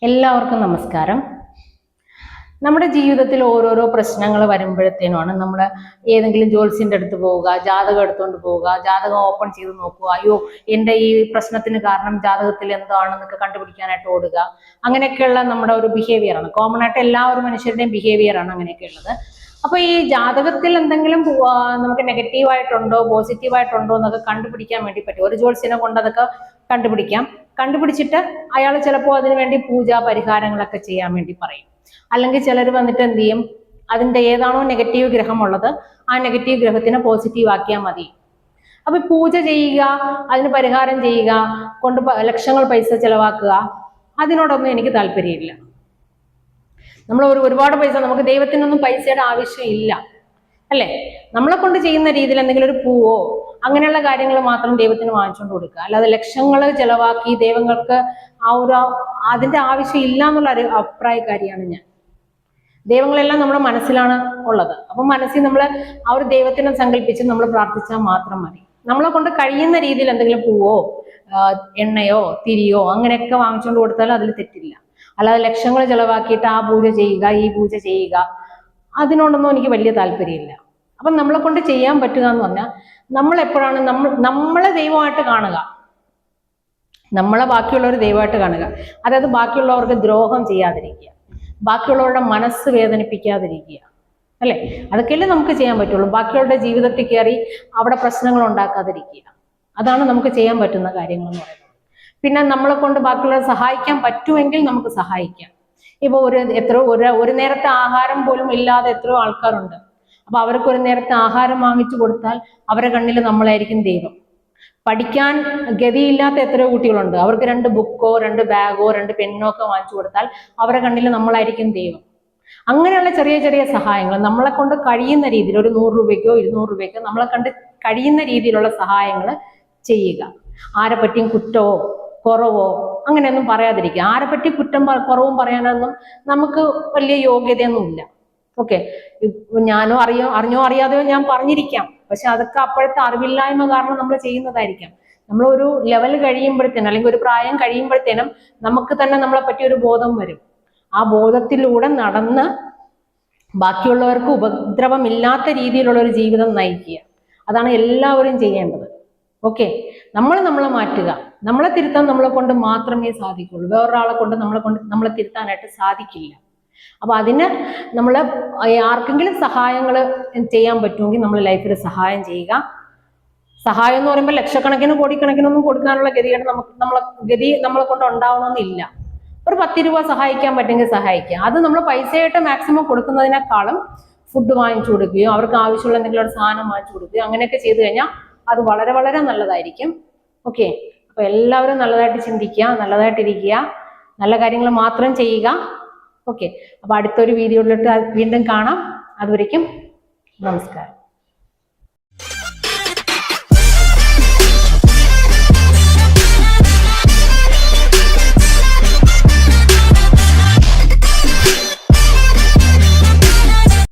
എല്ലാവർക്കും നമസ്കാരം. നമ്മുടെ ജീവിതത്തിൽ ഓരോരോ പ്രശ്നങ്ങൾ വരുമ്പോഴത്തേനുമാണ് നമ്മൾ ഏതെങ്കിലും ജ്യോത്സ്യന്റെ അടുത്ത് പോവുക, ജാതകം എടുത്തുകൊണ്ട് പോവുക, ജാതകം ഓപ്പൺ ചെയ്ത് നോക്കുക, അയ്യോ എൻ്റെ ഈ പ്രശ്നത്തിന് കാരണം ജാതകത്തിൽ എന്താണെന്നൊക്കെ കണ്ടുപിടിക്കാനായിട്ട് ഓടുക. അങ്ങനെയൊക്കെയുള്ള നമ്മുടെ ഒരു ബിഹേവിയറാണ്. കോമൺ ആയിട്ട് എല്ലാ ഒരു മനുഷ്യരുടെയും ബിഹേവിയറാണ് അങ്ങനെയൊക്കെ ഉള്ളത്. അപ്പൊ ഈ ജാതകത്തിൽ എന്തെങ്കിലും നമുക്ക് നെഗറ്റീവായിട്ടുണ്ടോ പോസിറ്റീവായിട്ടുണ്ടോ എന്നൊക്കെ കണ്ടുപിടിക്കാൻ വേണ്ടി പറ്റും. ഒരു ജ്യോത്സ്യനെ കൊണ്ട് അതൊക്കെ കണ്ടുപിടിച്ചിട്ട് അയാൾ ചിലപ്പോൾ അതിനു വേണ്ടി പൂജാ പരിഹാരങ്ങളൊക്കെ ചെയ്യാൻ വേണ്ടി പറയും. അല്ലെങ്കിൽ ചിലർ വന്നിട്ട് എന്ത് ചെയ്യും, അതിൻ്റെ ഏതാണോ നെഗറ്റീവ് ഗ്രഹമുള്ളത് ആ നെഗറ്റീവ് ഗ്രഹത്തിനെ പോസിറ്റീവ് ആക്കിയാൽ മതി. അപ്പൊ പൂജ ചെയ്യുക, അതിന് പരിഹാരം ചെയ്യുക, കൊണ്ട് ലക്ഷങ്ങൾ പൈസ ചെലവാക്കുക, അതിനോടൊന്നും എനിക്ക് താല്പര്യമില്ല. നമ്മൾ ഒരുപാട് പൈസ, നമുക്ക് ദൈവത്തിനൊന്നും പൈസയുടെ ആവശ്യമില്ല അല്ലേ. നമ്മളെ കൊണ്ട് ചെയ്യുന്ന രീതിയിൽ എന്തെങ്കിലും ഒരു പൂവോ അങ്ങനെയുള്ള കാര്യങ്ങൾ മാത്രം ദൈവത്തിന് വാങ്ങിച്ചുകൊണ്ട് കൊടുക്കുക. അല്ലാതെ ലക്ഷങ്ങൾ ചെലവാക്കി ദൈവങ്ങൾക്ക് അതിന്റെ ആവശ്യം ഇല്ല എന്നുള്ള ഒരു അഭിപ്രായക്കാരിയാണ് ഞാൻ. ദൈവങ്ങളെല്ലാം നമ്മുടെ മനസ്സിലാണ് ഉള്ളത്. അപ്പൊ മനസ്സിൽ നമ്മൾ ആ ഒരു ദൈവത്തിനെ സങ്കല്പിച്ച് നമ്മൾ പ്രാർത്ഥിച്ചാൽ മാത്രം മതി. നമ്മളെ കൊണ്ട് കഴിയുന്ന രീതിയിൽ എന്തെങ്കിലും പൂവോ എണ്ണയോ തിരിയോ അങ്ങനെയൊക്കെ വാങ്ങിച്ചുകൊണ്ട് കൊടുത്താൽ അതിൽ തെറ്റില്ല. അല്ലാതെ ലക്ഷങ്ങൾ ചെലവാക്കിയിട്ട് ആ പൂജ ചെയ്യുക ഈ പൂജ ചെയ്യുക, അതിനോടൊന്നും എനിക്ക് വലിയ താല്പര്യമില്ല. അപ്പം നമ്മളെ കൊണ്ട് ചെയ്യാൻ പറ്റുക എന്ന് പറഞ്ഞാൽ നമ്മൾ എപ്പോഴാണ് നമ്മളെ ദൈവമായിട്ട് കാണുക, നമ്മളെ ബാക്കിയുള്ളവർ ദൈവമായിട്ട് കാണുക. അതായത് ബാക്കിയുള്ളവർക്ക് ദ്രോഹം ചെയ്യാതിരിക്കുക, ബാക്കിയുള്ളവരുടെ മനസ്സ് വേദനിപ്പിക്കാതിരിക്കുക അല്ലെ. അതൊക്കെയല്ലേ നമുക്ക് ചെയ്യാൻ പറ്റുള്ളൂ. ബാക്കിയുള്ളവരുടെ ജീവിതത്തിൽ കയറി അവിടെ പ്രശ്നങ്ങൾ ഉണ്ടാക്കാതിരിക്കുക, അതാണ് നമുക്ക് ചെയ്യാൻ പറ്റുന്ന കാര്യങ്ങൾ എന്ന് പറയുന്നത്. പിന്നെ നമ്മളെ കൊണ്ട് ബാക്കിയുള്ളവരെ സഹായിക്കാൻ പറ്റുമെങ്കിൽ നമുക്ക് സഹായിക്കാം. ഇപ്പൊ ഒരു നേരത്തെ ആഹാരം പോലും ഇല്ലാതെ എത്രയോ ആൾക്കാരുണ്ട്. അപ്പൊ അവർക്ക് ഒരു നേരത്തെ ആഹാരം വാങ്ങിച്ചു കൊടുത്താൽ അവരുടെ കണ്ണിൽ നമ്മളായിരിക്കും ദൈവം. പഠിക്കാൻ ഗതിയില്ലാത്ത എത്രയോ കുട്ടികളുണ്ട്. അവർക്ക് 2 ബുക്കോ 2 ബാഗോ 2 പെന്നോ ഒക്കെ വാങ്ങിച്ചു കൊടുത്താൽ അവരുടെ കണ്ണിൽ നമ്മളായിരിക്കും ദൈവം. അങ്ങനെയുള്ള ചെറിയ ചെറിയ സഹായങ്ങൾ നമ്മളെ കൊണ്ട് കഴിയുന്ന രീതിയിൽ, ഒരു 100 രൂപയ്ക്കോ 200 രൂപയ്ക്കോ നമ്മളെ കണ്ട് കഴിയുന്ന രീതിയിലുള്ള സഹായങ്ങൾ ചെയ്യുക. ആരെ പറ്റിയും കുറ്റമോ കുറവോ അങ്ങനെയൊന്നും പറയാതിരിക്കുക. ആരെ പറ്റി കുറ്റം കുറവും പറയാനൊന്നും നമുക്ക് വലിയ യോഗ്യതയൊന്നുമില്ല. ഓക്കെ, ഞാനോ അറിഞ്ഞോ അറിയാതെയോ ഞാൻ പറഞ്ഞിരിക്കാം. പക്ഷെ അതൊക്കെ അപ്പോഴത്തെ അറിവില്ലായ്മ കാരണം നമ്മൾ ചെയ്യുന്നതായിരിക്കാം. നമ്മൾ ഒരു ലെവൽ കഴിയുമ്പോഴത്തേനും അല്ലെങ്കിൽ ഒരു പ്രായം കഴിയുമ്പോഴത്തേനും നമുക്ക് തന്നെ നമ്മളെ പറ്റി ഒരു ബോധം വരും. ആ ബോധത്തിലൂടെ നടന്ന് ബാക്കിയുള്ളവർക്ക് ഉപദ്രവമില്ലാത്ത രീതിയിലുള്ള ഒരു ജീവിതം നയിക്കുക. അതാണ് എല്ലാവരും ചെയ്യേണ്ടത്. ഓക്കെ, നമ്മളെ മാറ്റുക, നമ്മളെ തിരുത്താൻ നമ്മളെ കൊണ്ട് മാത്രമേ സാധിക്കുള്ളൂ. വേറൊരാളെ കൊണ്ട് നമ്മളെ തിരുത്താനായിട്ട് സാധിക്കില്ല. അപ്പൊ അതിന് നമ്മൾ ആർക്കെങ്കിലും സഹായങ്ങൾ ചെയ്യാൻ പറ്റുമെങ്കിൽ നമ്മൾ ലൈഫിൽ സഹായം ചെയ്യുക. സഹായം എന്ന് പറയുമ്പോൾ ലക്ഷക്കണക്കിന് കോടിക്കണക്കിനൊന്നും കൊടുക്കാനുള്ള ഗതിയാണ് നമ്മളെ കൊണ്ട് ഉണ്ടാവണമെന്നില്ല. ഒരു 10 രൂപ സഹായിക്കാൻ പറ്റുമെങ്കിൽ സഹായിക്കുക. അത് നമ്മൾ പൈസയായിട്ട് മാക്സിമം കൊടുക്കുന്നതിനേക്കാളും ഫുഡ് വാങ്ങിച്ചു കൊടുക്കുകയോ അവർക്ക് ആവശ്യമുള്ള എന്തെങ്കിലും ഒരു സാധനം വാങ്ങിച്ചു കൊടുക്കുകയോ അങ്ങനെയൊക്കെ ചെയ്തു കഴിഞ്ഞാൽ അത് വളരെ വളരെ നല്ലതായിരിക്കും. ഓക്കെ, അപ്പൊ എല്ലാവരും നല്ലതായിട്ട് ചിന്തിക്കുക, നല്ലതായിട്ടിരിക്കുക, നല്ല കാര്യങ്ങൾ മാത്രം ചെയ്യുക. ഓക്കെ, അപ്പൊ അടുത്തൊരു വീഡിയോയിലോട്ട് വീണ്ടും കാണാം. അതുവരയ്ക്കും നമസ്കാരം.